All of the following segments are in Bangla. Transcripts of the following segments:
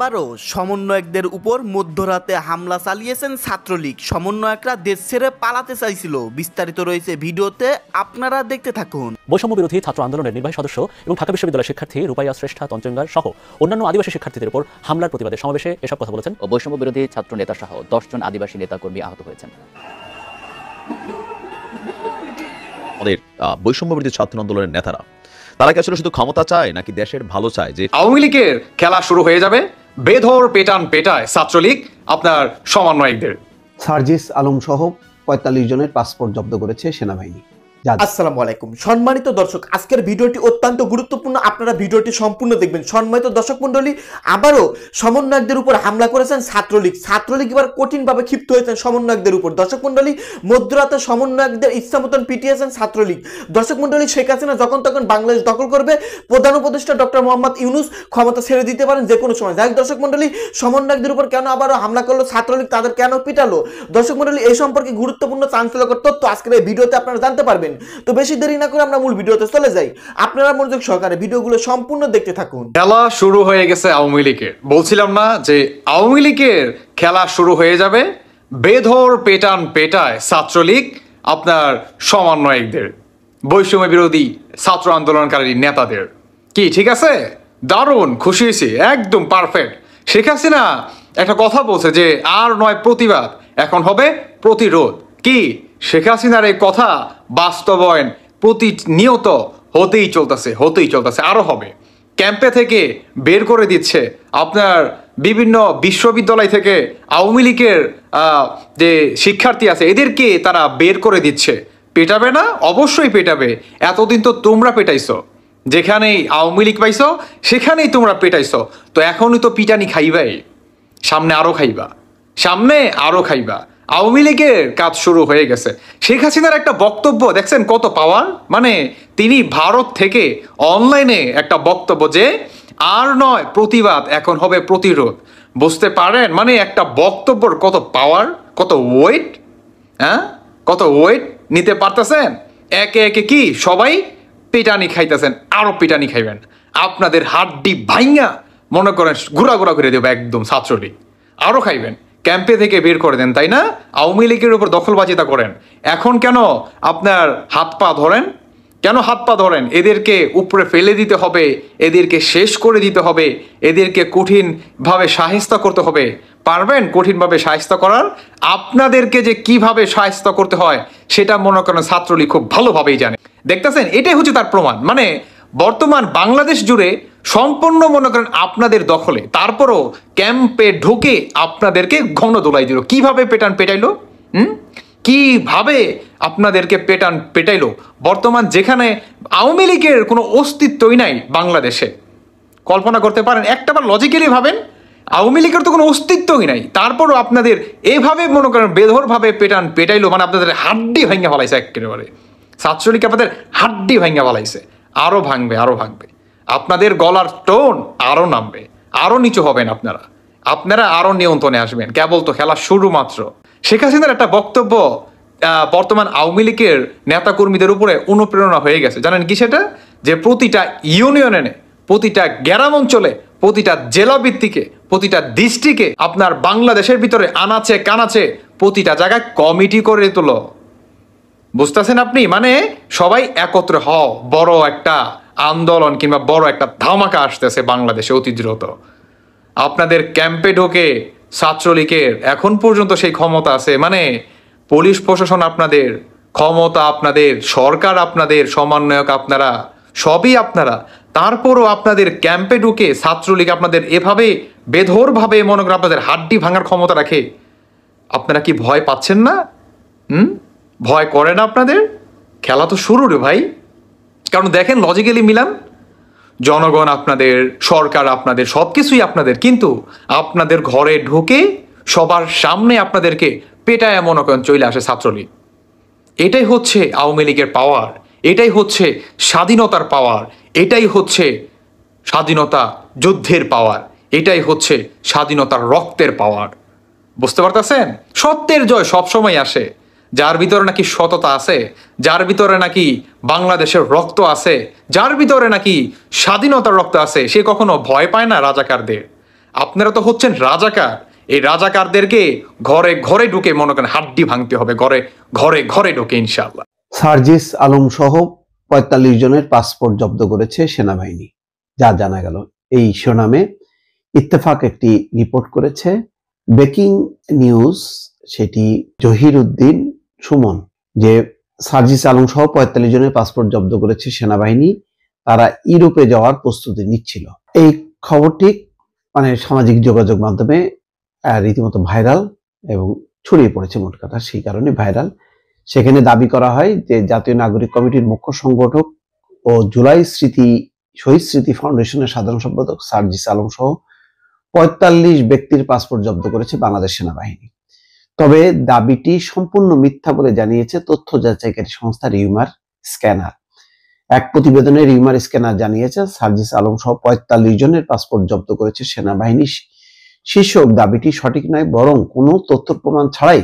আবারও সমন্বয়কদের উপর মধ্যরাতে হামলা চালিয়েছেন ছাত্রলীগ। সমন্বয়করা দেশ ছেড়ে পালাতে চাইছিল। বিস্তারিত রয়েছে ভিডিওতে, আপনারা দেখতে থাকুন। বৈষম্য বিরোধী ছাত্র আন্দোলনের নির্বাহী সদস্য এবং ঢাকা বিশ্ববিদ্যালয়ের শিক্ষার্থী রূপাইয়া শ্রেষ্ঠা তঞ্চঙ্গার সহ অন্যান্য আদিবাসী শিক্ষার্থীদের উপর হামলার প্রতিবাদে সমাবেশে এসব কথা বলেছেন। বৈষম্য বিরোধী ছাত্র নেতা সহ 10 জন আদিবাসী নেতাকর্মী আহত হয়েছেন। আমাদের বৈষম্য বিরোধী ছাত্র আন্দোলনের নেতারা তারা কি আসলে শুধু ক্ষমতা চায় নাকি দেশের ভালো চায়? যে আওয়ামী লীগের খেলা শুরু হয়ে যাবে, বেধর পেটান পেটায় ছাত্রলীগ আপনার সমন্বয়কদের। সার্জিস আলম সহ 45 জনের পাসপোর্ট জব্দ করেছে সেনাবাহিনী। আসসালামু আলাইকুম সম্মানিত দর্শক, আজকের ভিডিওটি অত্যন্ত গুরুত্বপূর্ণ, আপনারা ভিডিওটি সম্পূর্ণ দেখবেন। সম্মানিত দর্শক মণ্ডলী, আবারও সমন্বয়কদের উপর হামলা করেছেন ছাত্রলীগ। ছাত্রলীগ এবার কঠিনভাবে ক্ষিপ্ত হয়েছেন সমন্বয়কদের উপর। দর্শক মণ্ডলী, মধ্যরাতে সমন্বয়কদের ইচ্ছা মতন পিটিয়েছেন ছাত্রলীগ। দর্শক মণ্ডলী, শেখ হাসিনা যখন তখন বাংলাদেশ দখল করবে, প্রধান উপদেষ্টা ডক্টর মোহাম্মদ ইউনূস ক্ষমতা ছেড়ে দিতে পারেন যে কোনো সময়। যাই হোক দর্শক মণ্ডলী, সমন্বয়কদের উপর কেন আবারও হামলা করলো ছাত্রলীগ, তাদের কেন পিটালো, দর্শক মণ্ডলী এই সম্পর্কে গুরুত্বপূর্ণ চাঞ্চল্যকর তথ্য আজকের এই ভিডিওতে আপনারা জানতে পারবেন। তো বেশি দেরি না করে আমরা মূল ভিডিওতে চলে যাই। আপনারা মনোযোগ সহকারে ভিডিওগুলো সম্পূর্ণ দেখতে থাকুন। খেলা শুরু হয়ে গেছে আওয়ামী লীগের। বলছিলাম না যে আওয়ামী লীগের খেলা শুরু হয়ে যাবে, বেধর পেটান পেটায় ছাত্রলীগ আপনার সমন্বয়কদের, বৈষম্য বিরোধী ছাত্র আন্দোলনকারী নেতাদের। কি ঠিক আছে? দারুণ খুশি হয়েছি, একদম পারফেক্ট। শেখ হাসিনা একটা কথা বলছে যে আর নয় প্রতিবাদ, এখন হবে প্রতিরোধ। কি শেখ হাসিনার এই কথা বাস্তবায়ন প্রতিনিয়ত হতেই চলতেছে, আরো হবে। ক্যাম্পে থেকে বের করে দিচ্ছে, আপনার বিভিন্ন বিশ্ববিদ্যালয় থেকে আওয়ামী লীগের যে শিক্ষার্থী আছে এদেরকে তারা বের করে দিচ্ছে। পেটাবে না? অবশ্যই পেটাবে। এতদিন তো তোমরা পেটাইছো, যেখানেই আওয়ামী লীগ পাইছো সেখানেই তোমরা পেটাইছো। তো এখনই তো পিটানি খাইবাই, সামনে আরো খাইবা। আওয়ামী লীগের কাজ শুরু হয়ে গেছে। শেখ হাসিনার একটা বক্তব্য দেখছেন, কত পাওয়ার। মানে তিনি ভারত থেকে অনলাইনে একটা বক্তব্য যে আর নয় প্রতিবাদ, এখন হবে প্রতিরোধ। বুঝতে পারেন মানে একটা বক্তব্যর কত পাওয়ার, কত ওয়েট, কত ওয়েট নিতে পারতেছেন। একে একে কি সবাই পেটানি খাইতেছেন, আরো পেটানি খাইবেন। আপনাদের হাড্ডি ভাইঙ্গা মনে করেন ঘুরা করে দেবে একদম ছাত্রলীগ, আরো খাইবেন। ক্যাম্পে থেকে বের করে দেন, তাই না? আওয়ামী লীগের উপর দখলবাজিতা করেন। এখন কেন আপনার হাত পা ধরেন? এদেরকে উপরে ফেলে দিতে হবে, এদেরকে শেষ করে দিতে হবে, এদেরকে কঠিনভাবে শায়েস্তা করতে হবে। পারবেন কঠিনভাবে শায়েস্তা করার? আপনাদেরকে যে কিভাবে শায়েস্তা করতে হয় সেটা মনে করেন ছাত্রলীগ খুব ভালোভাবেই জানে। দেখতেছেন, এটাই হচ্ছে তার প্রমাণ। মানে বর্তমান বাংলাদেশ জুড়ে সম্পূর্ণ মনে করেন আপনাদের দখলে, তারপরও ক্যাম্পে ঢুকে আপনাদেরকে ঘন দোলাই দিল। কিভাবে পেটাইলো? কিভাবে আপনাদেরকে পেটাইলো? বর্তমান যেখানে আওয়ামী লীগের কোনো অস্তিত্বই নাই বাংলাদেশে, কল্পনা করতে পারেন? একটাবার লজিক্যালি ভাবেন, আওয়ামী লীগের তো কোনো অস্তিত্বই নাই, তারপরও আপনাদের এইভাবে মনে করেন বেধরভাবে পেটাইলো। মানে আপনাদের হাড্ডি ভাঙ্গা ফেলাইছে একেবারে। ছাত্রলীগ আপনাদের হাড্ডি ভাঙ্গা ফেলাইছে, আরো ভাঙবে। আপনাদের গলার টোন আরো নামবে, আরো নিচু হবেন আপনারা আরো নিয়ন্ত্রণে আসবেন। কেবল তো খেলা শুরু মাত্র। শেখ হাসিনার একটা বক্তব্য বর্তমান আওয়ামী লীগের নেতাকর্মীদের উপরে অনুপ্রেরণা হয়ে গেছে। জানেন কি সেটা? যে প্রতিটা ইউনিয়নে, প্রতিটা গ্রাম অঞ্চলে, প্রতিটা জেলা ভিত্তিকে, প্রতিটা ডিস্ট্রিক্টে আপনার বাংলাদেশের ভিতরে আনাচে কানাচে প্রতিটা জায়গায় কমিটি করে তোলো। বুঝতেছেন আপনি? মানে সবাই একত্রে হও, বড় একটা আন্দোলন কিংবা বড় একটা ধামাকা আসতেছে বাংলাদেশে অতি দ্রুত। আপনাদের ক্যাম্পে ঢোকে ছাত্রলীগের এখন পর্যন্ত সেই ক্ষমতা আছে। মানে পুলিশ প্রশাসন আপনাদের, ক্ষমতা আপনাদের, সরকার আপনাদের, সমন্বয়ক আপনারা, সবই আপনারা। তারপরও আপনাদের ক্যাম্পে ঢুকে ছাত্রলীগ আপনাদের এভাবে বেধরভাবে মনে করেন আপনাদের হাড্ডি ভাঙার ক্ষমতা রাখে। আপনারা কি ভয় পাচ্ছেন না? ভয় করে না আপনাদের? খেলা তো শুরু রে ভাই। কারণ দেখেন লজিক্যালি মিলান, জনগণ আপনাদের, সরকার আপনাদের, সব কিছুই আপনাদের, কিন্তু আপনাদের ঘরে ঢুকে সবার সামনে আপনাদেরকে পেটায় মনে করেন চলে আসে ছাত্রলীগ। এটাই হচ্ছে আওয়ামী লীগের পাওয়ার, এটাই হচ্ছে স্বাধীনতার পাওয়ার, এটাই হচ্ছে স্বাধীনতা যুদ্ধের পাওয়ার, এটাই হচ্ছে স্বাধীনতার রক্তের পাওয়ার। বুঝতে পারতেছেন? সত্যের জয় সবসময় আসে। যার ভিতরে নাকি সততা আছে, যার ভিতরে নাকি বাংলাদেশের রক্ত আছে, যার ভিতরে নাকি স্বাধীনতার রক্ত আছে, সে কখনো ভয় পায় না রাজাকারদের। আপনারা তো হচ্ছেন রাজাকার। এই রাজাকারদেরকে ঘরে ঘরে ঢুকে মনে করেন হাড্ডি ভাঙতে হবে, ঘরে ঘরে ঘরে ঢুকে ইনশাআল্লাহ। সার্জিস আলম সহ ৪৫ জনের পাসপোর্ট জব্দ করেছে সেনাবাহিনী, যা জানা গেল। এই শিরোনামে ইত্তেফাক একটি রিপোর্ট করেছে। ব্রেকিং নিউজ সেটি জহির উদ্দিন সুমন, যে সার্জিস আলম সহ ৪৫ জনের পাসপোর্ট জব্দ করেছে সেনাবাহিনী, তারা ইউরোপে যাওয়ার প্রস্তুতি নিচ্ছিল। এই খবরটি সামাজিক যোগাযোগ মাধ্যমে রীতিমতো ভাইরাল এবং ছড়িয়ে পড়েছে, মোট কথা সেই কারণে ভাইরাল। সেখানে দাবি করা হয় যে জাতীয় নাগরিক কমিটির মুখ্য সংগঠক ও জুলাই শহীদ স্মৃতি ফাউন্ডেশনের সাধারণ সম্পাদক সার্জিস আলম সহ ৪৫ ব্যক্তির পাসপোর্ট জব্দ করেছে বাংলাদেশ সেনাবাহিনী। তবে দাবিটি সম্পূর্ণ মিথ্যা বলে জানিয়েছে তথ্য যাচাইকারী সংস্থা রিউমার স্ক্যানার। এক প্রতিবেদনে রিউমার স্ক্যানার জানিয়েছে সার্জিস আলম সহ ৪৫ জনের পাসপোর্ট জব্দ করেছে সেনাবাহিনী। শীর্ষক দাবিটি সঠিক নয়, বরং কোনো তথ্য প্রমাণ ছাড়াই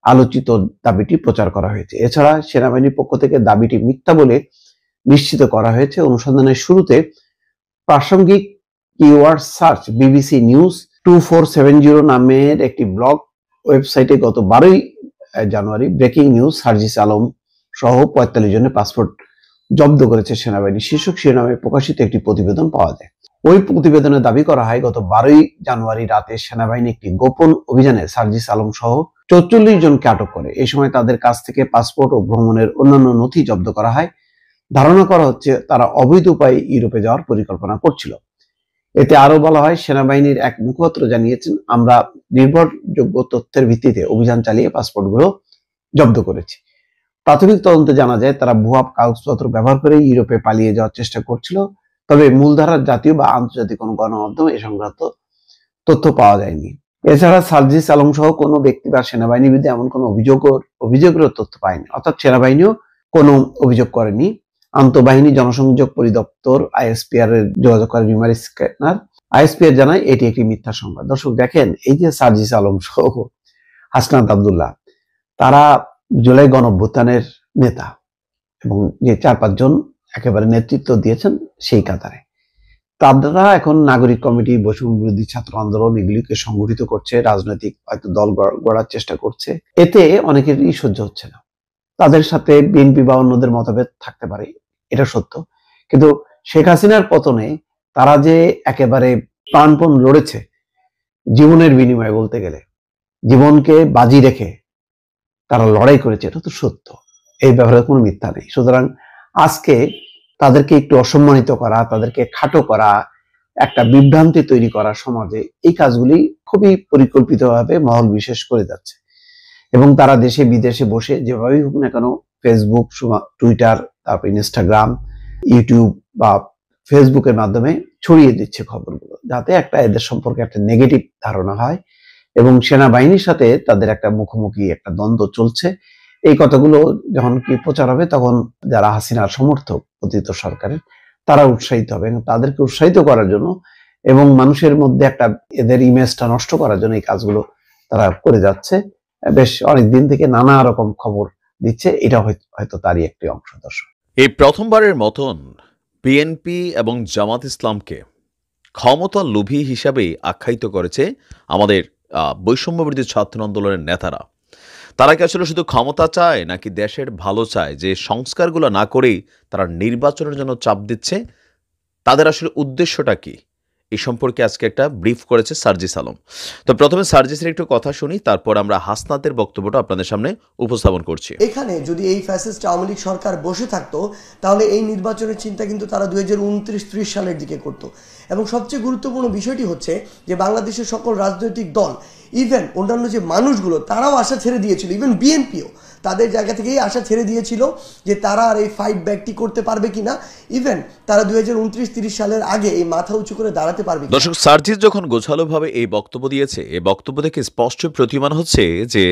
আলোচিত দাবিটি প্রচার করা হয়েছে। এছাড়া সেনাবাহিনীর পক্ষ থেকে দাবিটি মিথ্যা বলে নিশ্চিত করা হয়েছে। অনুসন্ধানের শুরুতে প্রাসঙ্গিক কিওয়ার্ড সার্চ বিবিসি নিউজ 2470 নামের একটি ব্লগ ওয়েবসাইটে গত 12 জানুয়ারি ব্রেকিং নিউজ সার্জিস আলম সহ ৪৫ জনের পাসপোর্ট জব্দ করেছে সেনাবাহিনী শীর্ষক শিরোনামে প্রকাশিত একটি প্রতিবেদন পাওয়া যায়। ওই প্রতিবেদনে দাবি করা হয়, গত 12 জানুয়ারি রাতে সেনাবাহিনী একটি গোপন অভিযানে সার্জিস আলম সহ ৪৪ জনকে আটক করে। এই সময় তাদের কাছ থেকে পাসপোর্ট ও ভ্রমণের অন্যান্য নথি জব্দ করা হয়। ধারণা করা হচ্ছে তারা অবৈধ উপায়ে ইউরোপে যাওয়ার পরিকল্পনা করছিল। এতে আরো বলা হয়, সেনাবাহিনীর এক মুখপাত্র জানিয়েছেন, আমরা নির্ভরযোগ্য তথ্যের ভিত্তিতে অভিযান চালিয়ে পাসপোর্টগুলো জব্দ করেছি। প্রাথমিক তদন্তে জানা যায় তারা ভুয়া কাগজপত্র ব্যবহার করে ইউরোপে পালিয়ে যাওয়ার চেষ্টা করছিল। তবে মূলধারার জাতীয় বা আন্তর্জাতিক কোনো গণমাধ্যমে এ সংক্রান্ত তথ্য পাওয়া যায়নি। এছাড়া সার্জিস আলম সহ কোনো ব্যক্তি বা সেনাবাহিনীর বিরুদ্ধে এমন কোনো অভিযোগের তথ্য পায়নি, অর্থাৎ সেনাবাহিনীও কোনো অভিযোগ করেনি। আন্তঃবাহিনী জনসংযোগ পরিদপ্তর আইএসপিআর এর যোগাযোগ করে রিউমার স্ক্যানার। আইএসপিআর জানায় এটি একটি মিথ্যা সংবাদ। দর্শক দেখেন, এই যে সার্জিস আলম সহ হাসনাত আব্দুল্লাহ, তারা জুলাই গণঅভ্যুত্থানের নেতা এবং যে ৪-৫ জন একেবারে নেতৃত্ব দিয়েছেন সেই কাতারে, তারা এখন নাগরিক কমিটি, বৈষম্য বিরোধী ছাত্র আন্দোলন এগুলিকে সংগঠিত করছে, রাজনৈতিক হয়তো দল গড়ার চেষ্টা করছে। এতে অনেকেরই সহ্য হচ্ছে না। তাদের সাথে বিএনপি বা অন্যদের মতভেদ থাকতে পারে, এটা সত্য, কিন্তু শেখ হাসিনার পতনে তারা যে একেবারে প্রাণপণ লড়েছে, জীবনের বিনিময়ে বলতে গেলে জীবনকে বাজি রেখে তারা লড়াই করেছে, এটা তো সত্য, এই ব্যাপারে কোনো মিথ্যা নেই। সুতরাং আজকে তাদেরকে একটু অসম্মানিত করা, তাদেরকে খাটো করা, একটা বিভ্রান্তি তৈরি করা সমাজে, এই কাজগুলি খুবই পরিকল্পিতভাবে মহল বিশেষ করে যাচ্ছে। এবং তারা দেশে বিদেশে বসে যেভাবেই হোক না কেন ফেসবুক, টুইটার, তারপর ইনস্টাগ্রাম, ইউটিউব বা ফেসবুকের মাধ্যমে ছড়িয়ে দিচ্ছে খবরগুলো, যাতে একটা এদের সম্পর্কে একটা নেগেটিভ ধারণা হয় এবং সেনাবাহিনীর সাথে তাদের একটা মুখোমুখি একটা দ্বন্দ্ব চলছে। এই কথাগুলো যখন কি প্রচার হবে, তখন যারা হাসিনার সমর্থক পতিত সরকারের, তারা উৎসাহিত হবে এবং তাদেরকে উৎসাহিত করার জন্য এবং মানুষের মধ্যে একটা এদের ইমেজটা নষ্ট করার জন্য এই কাজগুলো তারা করে যাচ্ছে। বেশ অনেক দিন থেকে নানা রকম খবর দিচ্ছে, এটা হয়তো তারই একটি অংশ। দর্শক, এই প্রথমবারের মতন বিএনপি এবং জামাত ইসলামকে ক্ষমতা লোভী হিসাবে আখ্যায়িত করেছে আমাদের বৈষম্য বিরোধী ছাত্র আন্দোলনের নেতারা। তারা কি আসলে শুধু ক্ষমতা চায় নাকি দেশের ভালো চায়, যে সংস্কারগুলো না করেই তারা নির্বাচনের জন্য চাপ দিচ্ছে? তাদের আসলে উদ্দেশ্যটা কি, এই সম্পর্কে আজকে একটা ব্রিফ করেছে সার্জিস আলম। তো প্রথমে সার্জিসের একটু কথা শুনি, তারপর আমরা হাসনাতের বক্তব্যটা আপনাদের সামনে উপস্থাপন করছি। এখানে যদি এই ফ্যাসিস্ট আওয়ামী লীগ সরকার বসে থাকতো, তাহলে এই নির্বাচনের চিন্তা কিন্তু তারা 2029-30 সালের দিকে করত। এবং সবচেয়ে গুরুত্বপূর্ণ বিষয়টি হচ্ছে যে বাংলাদেশের সকল রাজনৈতিক দল, ইভেন অন্যান্য যে মানুষগুলো, তারাও আশা ছেড়ে দিয়েছিল, ইভেন বিএনপিও তাদের জায়গা থেকেই আশা ছেড়ে দিয়েছিল যে তারা আর এই ফাইট ব্যাকটি করতে পারবে কিনা, ইভেন তারা 2029-30 সালের আগে এই মাথা উঁচু করে দাঁড়াতে পারবে। দর্শক, সার্জিস যখন গোছালোভাবে এই বক্তব্য দিয়েছে, এই বক্তব্য থেকে স্পষ্ট প্রতীয়মান হচ্ছে যে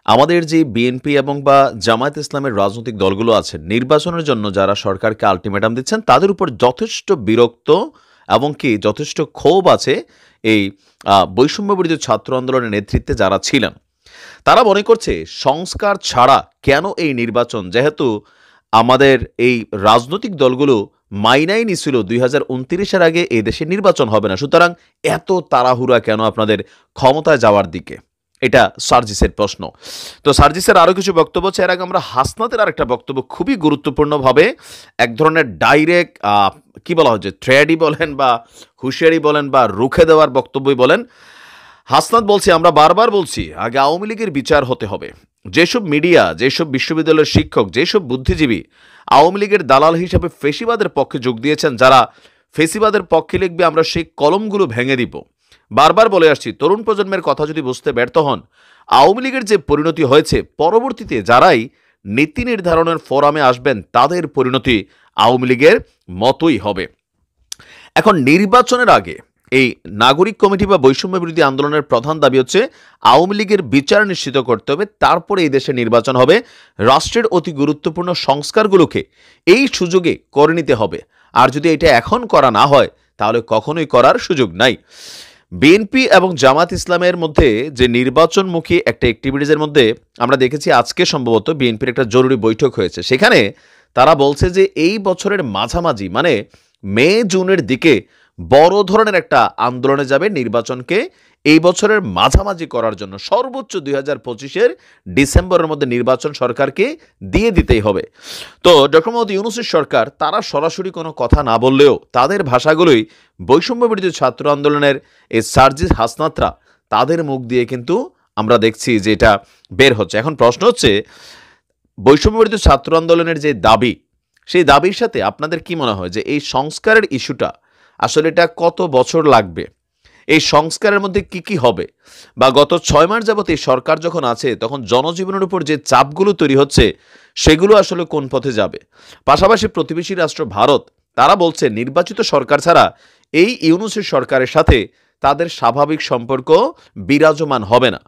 আমাদের যে বিএনপি এবং বা জামায়াত ইসলামের রাজনৈতিক দলগুলো আছে, নির্বাচনের জন্য যারা সরকারকে আলটিমেটাম দিচ্ছেন, তাদের উপর যথেষ্ট বিরক্ত এবং কি যথেষ্ট ক্ষোভ আছে এই বৈষম্য বিরোধী ছাত্র আন্দোলনের নেতৃত্বে যারা ছিলেন। তারা মনে করছে সংস্কার ছাড়া কেন এই নির্বাচন, যেহেতু আমাদের এই রাজনৈতিক দলগুলো মাইনাই নিছিল 2029-এর আগে এই দেশে নির্বাচন হবে না, সুতরাং এত তাড়াহুড়া কেন আপনাদের ক্ষমতায় যাওয়ার দিকে? এটা সার্জিসের প্রশ্ন। তো সার্জিসের আরও কিছু বক্তব্য আছে। এর আগে আমরা হাসনাতের আরেকটা বক্তব্য খুবই গুরুত্বপূর্ণভাবে এক ধরনের ডাইরেক্ট কি বলা হচ্ছে, থ্রেডই বলেন বা হুঁশিয়ারি বলেন বা রুখে দেওয়ার বক্তব্যই বলেন। হাসনাত বলছি, আমরা বারবার বলছি আগে আওয়ামী লীগের বিচার হতে হবে। যেসব মিডিয়া, যেসব বিশ্ববিদ্যালয়ের শিক্ষক, যেসব বুদ্ধিজীবী আওয়ামী লীগের দালাল হিসাবে ফেসিবাদের পক্ষে যোগ দিয়েছেন, যারা ফেসিবাদের পক্ষে লিখবে, আমরা সেই কলমগুলো ভেঙে দিব। বারবার বলে আসছি, তরুণ প্রজন্মের কথা যদি বুঝতে ব্যর্থ হন, আওয়ামী লীগের যে পরিণতি হয়েছে, পরবর্তীতে যারাই নীতি নির্ধারণের ফোরামে আসবেন তাদের পরিণতি আওয়ামী লীগের মতোই হবে। এখন নির্বাচনের আগে এই নাগরিক কমিটি বা বৈষম্য বিরোধী আন্দোলনের প্রধান দাবি হচ্ছে আওয়ামী লীগের বিচার নিশ্চিত করতে হবে, তারপরে এই দেশে নির্বাচন হবে। রাষ্ট্রের অতি গুরুত্বপূর্ণ সংস্কারগুলোকে এই সুযোগে করে নিতে হবে, আর যদি এটা এখন করা না হয় তাহলে কখনোই করার সুযোগ নাই। বিএনপি এবং জামাত ইসলামের মধ্যে যে নির্বাচনমুখী একটা অ্যাক্টিভিটিজের মধ্যে আমরা দেখেছি আজকে সম্ভবত বিএনপির একটা জরুরি বৈঠক হয়েছে। সেখানে তারা বলছে যে এই বছরের মাঝামাঝি মানে মে জুনের দিকে বড় ধরনের একটা আন্দোলনে যাবে, নির্বাচনকে এই বছরের মাঝামাঝি করার জন্য সর্বোচ্চ 2025-এর ডিসেম্বরের মধ্যে নির্বাচন সরকারকে দিয়ে দিতেই হবে। তো ডক্টর মোহাম্মদ ইউনূসের সরকার তারা সরাসরি কোনো কথা না বললেও তাদের ভাষাগুলোই বৈষম্য বিরোধী ছাত্র আন্দোলনের এই সার্জিস হাসনাতরা তাদের মুখ দিয়ে কিন্তু আমরা দেখছি যে এটা বের হচ্ছে। এখন প্রশ্ন হচ্ছে, বৈষম্য বিরোধী ছাত্র আন্দোলনের যে দাবি, সেই দাবির সাথে আপনাদের কি মনে হয় যে এই সংস্কারের ইস্যুটা আসলে এটা কত বছর লাগবে? এই সংস্কারের মধ্যে কি কি হবে? বা গত 6 মাস যাবত এই সরকার যখন আছে তখন জনজীবনের উপর যে চাপগুলো তৈরি হচ্ছে সেগুলো আসলে কোন পথে যাবে? পাশাপাশি প্রতিবেশী রাষ্ট্র ভারত তারা বলছে নির্বাচিত সরকার ছাড়া এই ইউনূসের সরকারের সাথে তাদের স্বাভাবিক সম্পর্ক বিরাজমান হবে না।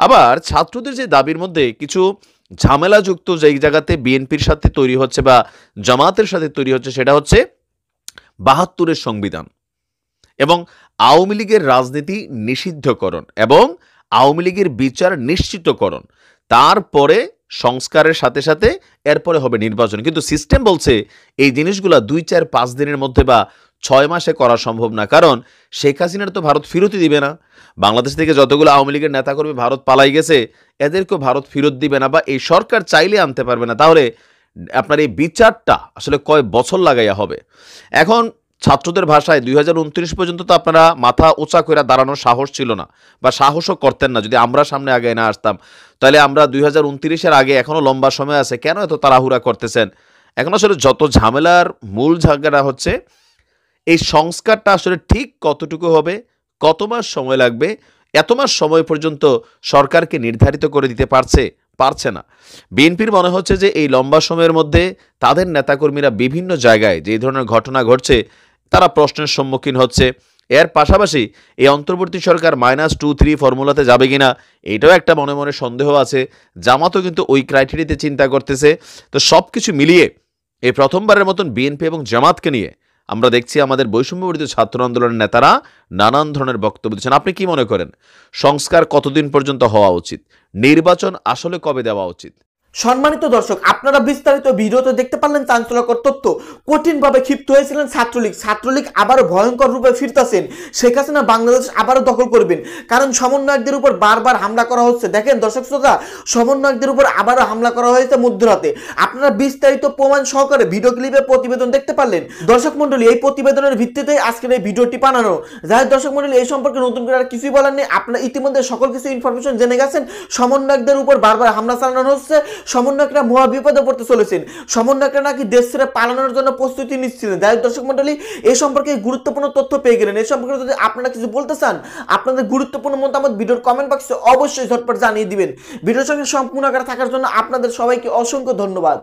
আবার ছাত্রদের যে দাবির মধ্যে কিছু ঝামেলাযুক্ত যেই জায়গাতে বিএনপির সাথে তৈরি হচ্ছে বা জামাতের সাথে তৈরি হচ্ছে, সেটা হচ্ছে 72-এর সংবিধান এবং আওয়ামী লীগের রাজনীতি নিষিদ্ধকরণ এবং আওয়ামী লীগের বিচার নিশ্চিতকরণ, তারপরে সংস্কারের সাথে সাথে এরপরে হবে নির্বাচন। কিন্তু সিস্টেম বলছে এই জিনিসগুলো 2-4-5 দিনের মধ্যে বা 6 মাসে করা সম্ভব না, কারণ শেখ হাসিনার তো ভারত ফেরতই দিবে না। বাংলাদেশ থেকে যতগুলো আওয়ামী লীগের নেতাকর্মী ভারত পালাই গেছে এদেরকেও ভারত ফেরত দিবে না, বা এই সরকার চাইলে আনতে পারবে না। তাহলে আপনার এই বিচারটা আসলে কয় বছর লাগাইয়া হবে? এখন ছাত্রদের ভাষায় 2029 পর্যন্ত তো আপনারা মাথা উঁচা করে দাঁড়ানোর সাহস ছিল না বা সাহসও করতেন না। যদি আমরা সামনে আগে না আসতাম তাহলে আমরা 2029-এর আগে এখনো লম্বা সময় আছে, কেন এত তাড়াহুড়া করতেছেন? এখন আসলে যত ঝামেলার মূল ঝামেলা হচ্ছে এই সংস্কারটা আসলে ঠিক কতটুকু হবে, কত মাস সময় লাগবে, এত মাস সময় পর্যন্ত সরকারকে নির্ধারিত করে দিতে পারছে না। বিএনপির মনে হচ্ছে যে এই লম্বা সময়ের মধ্যে তাদের নেতাকর্মীরা বিভিন্ন জায়গায় যে ধরনের ঘটনা ঘটছে তারা প্রশ্নের সম্মুখীন হচ্ছে। এর পাশাপাশি এই অন্তর্বর্তী সরকার -2-3 ফর্মুলাতে যাবে কিনা এটাও একটা মনে মনে সন্দেহ আছে। জামাতও কিন্তু ওই ক্রাইটেরিয়াতে চিন্তা করতেছে। তো সব কিছু মিলিয়ে এই প্রথমবারের মতন বিএনপি এবং জামাতকে নিয়ে আমরা দেখছি আমাদের বৈষম্য বিরোধী ছাত্র আন্দোলনের নেতারা নানান ধরনের বক্তব্য দিচ্ছেন। আপনি কি মনে করেন সংস্কার কতদিন পর্যন্ত হওয়া উচিত? নির্বাচন আসলে কবে দেওয়া উচিত? সম্মানিত দর্শক, আপনারা বিস্তারিত ভিডিওতে দেখতে পারলেন চাঞ্চল্যকর তথ্য। কঠিনভাবে ক্ষিপ্ত হয়েছিলেন ছাত্রলীগ আবারও ভয়ঙ্কর রূপে ফিরতেছেন। শেখ হাসিনা বাংলাদেশ আবারও দখল করবেন, কারণ সমন্বয়কদের উপর বারবার হামলা করা হচ্ছে। দেখেন দর্শক শ্রোতা, সমন্বয়কদের উপর আবারও হামলা করা হয়েছে মধ্যরাতে। আপনারা বিস্তারিত প্রমাণ সহকারে ভিডিও ক্লিপে প্রতিবেদন দেখতে পারলেন। দর্শক মন্ডলী, এই প্রতিবেদনের ভিত্তিতে আজকের এই ভিডিওটি বানানো। যাই দর্শক মন্ডলী, এই সম্পর্কে নতুন করে আর কিছুই বলার নেই। আপনারা ইতিমধ্যে সকল কিছু ইনফরমেশন জেনে গেছেন। সমন্বয়কদের উপর বারবার হামলা চালানো হচ্ছে, সমন্বয়করা মহা বিপদে পড়তে চলেছেন। সমন্বয়করা নাকি দেশ ছেড়ে পালানোর জন্য প্রস্তুতি নিচ্ছিলেন। যাই দর্শক মন্ডলী, এই সম্পর্কে গুরুত্বপূর্ণ তথ্য পেয়ে গেলেন। এই সম্পর্কে যদি আপনারা কিছু বলতে চান, আপনাদের গুরুত্বপূর্ণ মতামত ভিডিওর কমেন্ট বক্সে অবশ্যই ঝটপট জানিয়ে দিবেন। ভিডিওর সঙ্গে সম্পূর্ণ আকারে থাকার জন্য আপনাদের সবাইকে অসংখ্য ধন্যবাদ।